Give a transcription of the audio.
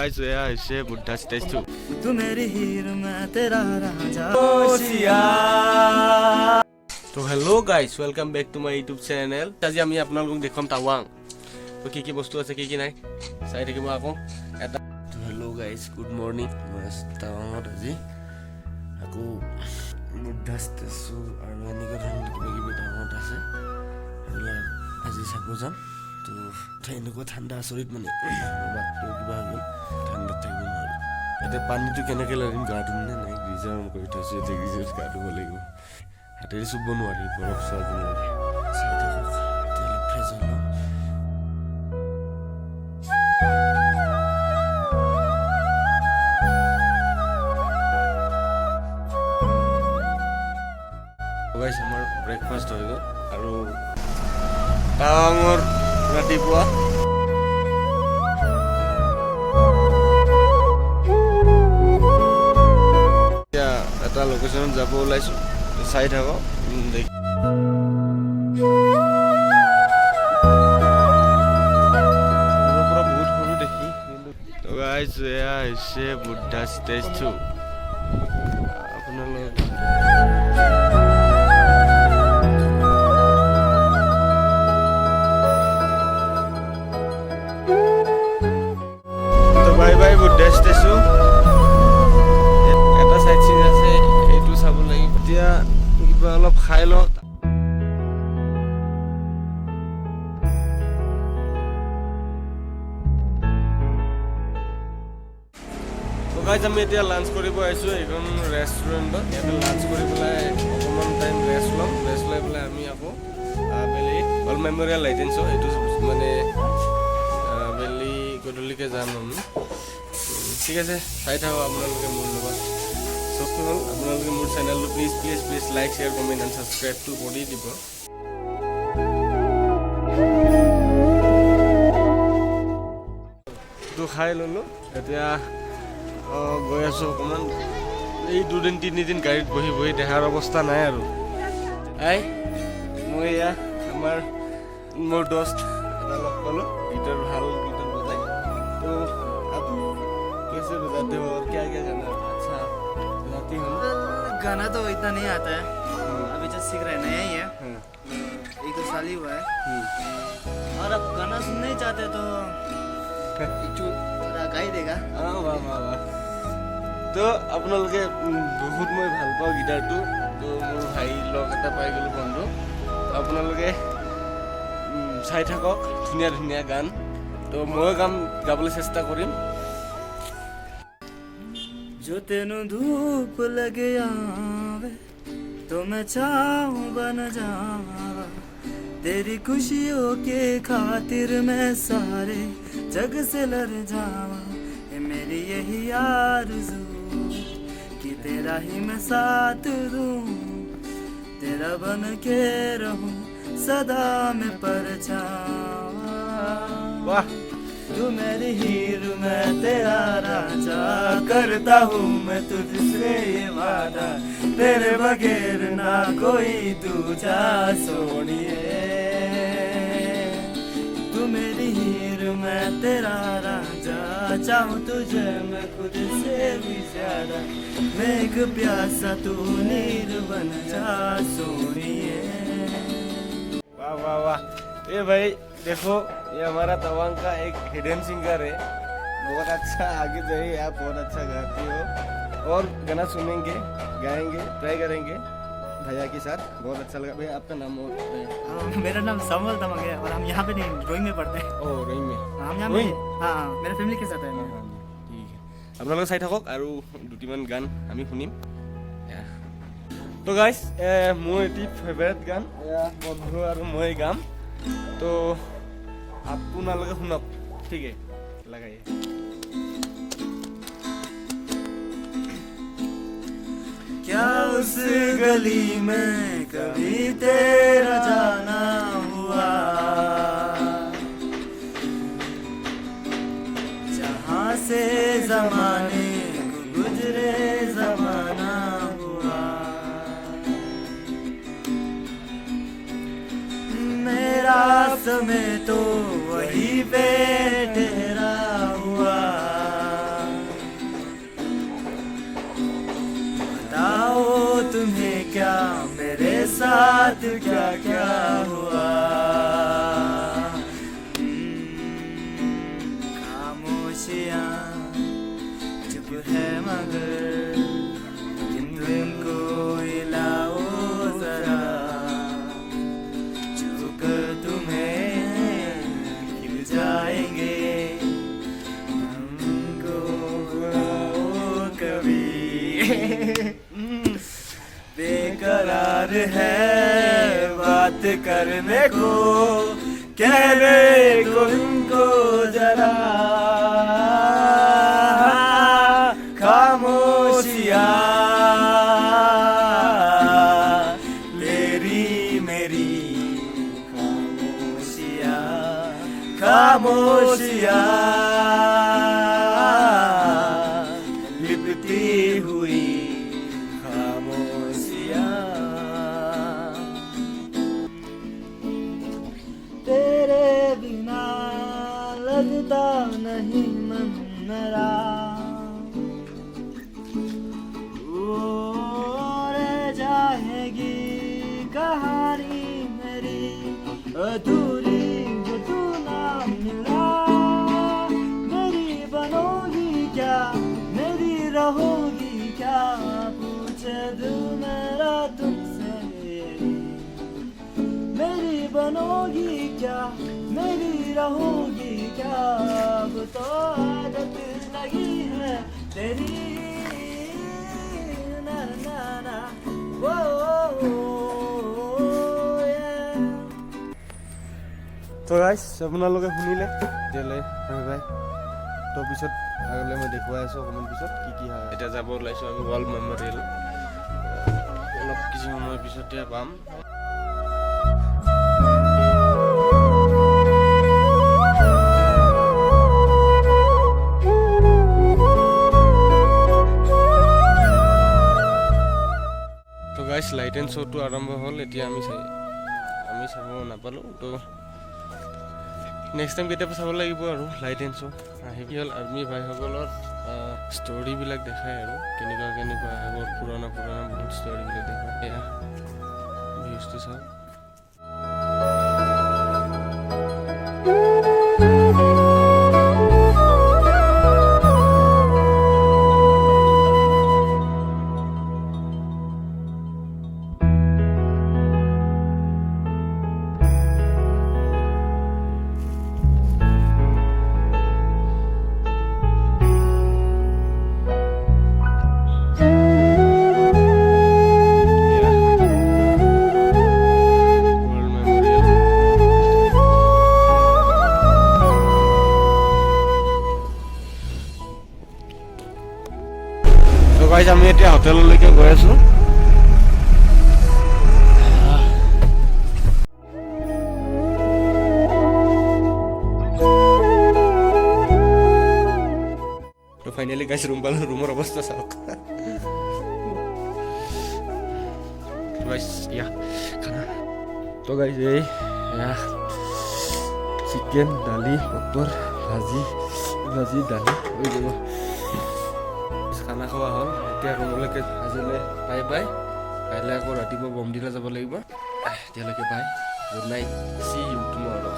Guys यह है बुड्ढा स्टेज 2 तू मेरी हीर मैं तेरा राजा। तो hello guys welcome back to my YouTube channel. আজি আমি আপোনালোকক দেখাম টাৱাং। তো কি বস্তু আছে কি নাই চাই থাকিব আকৌ এটা। তো হেলো গাইস গুড মৰ্নিং। মই টাৱাঙত আজি আকৌ বুদ্ধা ষ্টেচু আৰু এনেকুৱা ধৰণৰ কিবা কিবি টাৱাঙত আছে সেইবিলাক আজি চাব যাম। তো এনেকুৱা ঠাণ্ডা আচৰিত মানে বাটটো কিবা হ'ল ঠাণ্ডাত থাকিব নোৱাৰো। এতিয়া পানীটো কেনেকৈ লাগিম গা ধুম নে নাই গিজাৰ অন কৰি থৈছোঁ এতিয়া গিজাৰত গা ধুব লাগিব। হাতেৰে চুব নোৱাৰি বৰফ চোৱা যেন লাগে। চাই থাকক তেল ফ্ৰেছ হ'ল। গাইছ আমাৰ ব্ৰেকফাষ্ট হৈ গ'ল আৰু টাৱাঙৰ ৰাতিপুৱা এতিয়া এটা লোকেশ্যনত যাব ওলাইছোঁ। চাই থাকক পৰা বহুত সৰু দেখি তো গাইছ এয়া হৈছে বুদ্ধা ষ্টেজ 2 আপোনালোক বাই বাই বুদ্ধা ষ্টেজ 2 এটা চাইড চিন আছে এইটো চাব লাগিব। এতিয়া কিবা অলপ খাই লওঁ। গাইজ আমি এতিয়া লাঞ্চ কৰিব আহিছোঁ এইখন ৰেষ্টুৰেণ্টত। ইয়াতে লাঞ্চ কৰি পেলাই অকণমান টাইম ৰেষ্ট ল'ম। ৰেষ্ট লৈ পেলাই আমি আকৌ বেলি অল মেমৰিয়েল লাইটেঞ্চ এইটো মানে বেলি গধূলিকৈ যাম আমি। ঠিক আছে চাই থাকক আপোনালোকে মোৰ লগত। চব হ'ল আপোনালোকে মোৰ চেনেলটো please please please like share comment and ছাবস্ক্ৰাইবটো কৰি দিব। তো খাই ল'লোঁ এতিয়া গৈ আছোঁ অকণমান। এই দুদিন তিনিদিন গাড়ীত বহি বহি দেহাৰ অৱস্থা নাই আৰু। মই এয়া আমাৰ মোৰ দোস্ত এটা লগ পালোঁ গীটাৰ ভাল গীটাৰ বজাই। তো कैसे बजाते हो और क्या क्या गाना अच्छा बजाती हो? गाना तो इतना नहीं आता है, अभी जस्ट सीख रहे नया ही है, एक दो साल ही हुआ है। और अब गाना सुनना ही चाहते तो गा ही देगा। वाह वाह वाह। তো আপোনালোকে বহুত মই ভাল পাওঁ গীটাৰটো। তো মোৰ ভাই লগ এটা পাই গ'লোঁ বন্ধু। আপোনালোকে চাই থাকক ধুনীয়া ধুনীয়া গান। তো ময়ো গাবলৈ চেষ্টা কৰিম। जो तेनू धूप लगे आवे तो मैं चाहूं बन जावा, तेरी खुशियों के खातिर मैं सारे जग से लड़ जावा। ये मेरी यही आरज़ू कि तेरा ही मैं साथ दूं, तेरा बन के रहूं सदा मैं परछावा। वाह तू मेरी हीर मैं तेरा राजा, करता हूँ मैं तुझसे ये वादा, तेरे बगैर ना कोई दूजा सोनिए। तू मेरी हीर मैं तेरा राजा, चाहूँ तुझे मैं खुद से भी ज्यादा, मैं एक प्यासा तू नीर बन जा सोनिए। वाह वाह वाह। ये भाई देखो ये हमारा तवांग का एक हिडन सिंगर है। बहुत अच्छा आगे जाइए आप, बहुत अच्छा गाती हो और गाना सुनेंगे गाएंगे ट्राई करेंगे भैया के साथ। बहुत अच्छा लगा। भैया आपका नाम और मेरा नाम समल तमंग है और हम यहाँ पे नहीं रोइंग में पढ़ते हैं। ओ रोइंग में हम यहाँ पे हाँ मेरा फैमिली के साथ है। ঠিক আপোনালোকে চাই থাকক আৰু দুটিমান গান আমি শুনিম। তো গাইজ মোৰ এটি ফেভাৰেট গান এয়া বন্ধু আৰু মই গাম। তো আপোনালোকে শুনক ঠিক আছে লগাইয়ে। क्या उस गली में कभी तेरा जाना हुआ, जहाँ से जमाने को गुजरे जमाना हुआ, मेरा समय तो वही पे ठहरा हुआ। साथ क्या क्या हुआ। खामोशियाँ चुप है मगर तुमको हिलाओ जरा, चुप तुम्हें खिल जाएंगे हमको बुलाओ कभी। बेकरार है बात करने को, कहने को इनको जरा। खामोशियाँ तेरी मेरी, खामोशियाँ खामोशियाँ लिपटी हुई खामोशियाँ। तेरे बिना लगता नहीं मन मेरा, रह जाएगी कहानी मेरी अधूरी जो तू ना मिला। मेरी बनोगी क्या, मेरी रहोगी क्या, पूछे दिल मेरा तुमसे। मेरी बनोगी क्या, मेरी रहोगी क्या, अब तो आदत लगी है तेरी। ना ना ना वो তো গাইছ আপোনালোকে শুনিলে তেতিয়াহ'লে হয় বাই। তো পিছত আগলৈ মই দেখুৱাই আছোঁ অকণমান পিছত কি কি হয়। এতিয়া যাব ওলাইছোঁ আমি ৱাল মেমৰিয়েল, অলপ কিছু সময় পিছতে পাম। তো গাইছ লাইট এণ্ড শ্ব'টো আৰম্ভ হ'ল। এতিয়া আমি চাব নাপালোঁ, তো নেক্সট টাইম কেতিয়াবা চাব লাগিব আৰু লাইট এণ্ড শ্ব'। আহি হ'ল আৰ্মি ভাইসকলৰ ষ্টৰিবিলাক দেখায় আৰু কেনেকুৱা কেনেকুৱা আগৰ পুৰণা বহুত ষ্টৰিবিলাক দেখায়। এয়া ভিউজটো চাওক। গাইজ আমি এতিয়া হোটেললৈকে গৈ আছোঁ। তো ফাইনেলি গাইজ ৰুম পালোঁ। ৰুমৰ অৱস্থা চাওক গাইজ। খানা তো গাইজ এই চিকেন, দালি, পাপৰ, ভাজি দালি হৈ যাব। খানা খোৱা হ'ল, এতিয়া ৰুমলৈকে আজিলৈ বাই বাই। কাইলৈ আকৌ ৰাতিপুৱা বমদিলা যাব লাগিব। এতিয়ালৈকে bye, good night, see you টুমৰো।